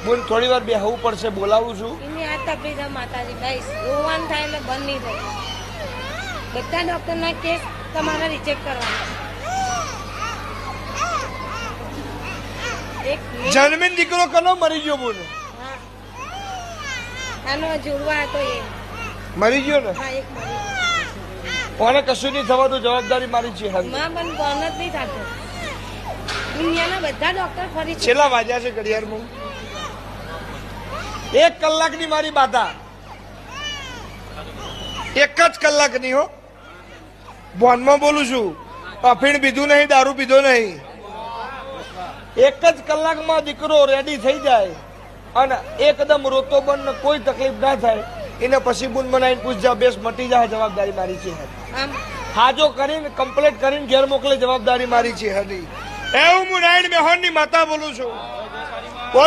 બોલ થોડી વાર બેહવું પડશે, બોલાવું છું. એની આ તકલીફ છે માતાજી ભાઈ, રોવાનું થાય એટલે બંધ નહીં થતું. બધા ડોક્ટરના કેસ તમારે રિજેક્ટ કરવાના. એક જન્મીન દીકરો કનો મરી ગયો? બોલ હા, આનો જોડવા હતો એ. મરી ગયો ને? હા, એક મરી. કોને કશું નહીં થવાતું, જવાબદારી મારી છે. માં પણ બોન જ નહીં થતો. દુનિયાના બધા ડોક્ટર ફરી છે. છેલ્લા વાગ્યા છે ઘડિયાળમાં? 1 કલાકની મારી બાધા, 1 જ કલાકની હો. બોનમાં બોલું છું, અફીણ પીધું નહીં, દારૂ પીધો નહીં. 1 જ કલાકમાં દીકરો રેડી થઈ જાય અને એકદમ રોતો બંધ, કોઈ તકલીફ ના થાય. એને પછી બુન બનાવીને પૂછજા, બેસ મટી જાય, જવાબદારી મારી છે. આમ હાજો કરીને કમ્પ્લીટ કરીને ઘેર મોકલે, જવાબદારી મારી છે. હરી એવું હું નારાયણ મેહોરની માતા બોલું છું.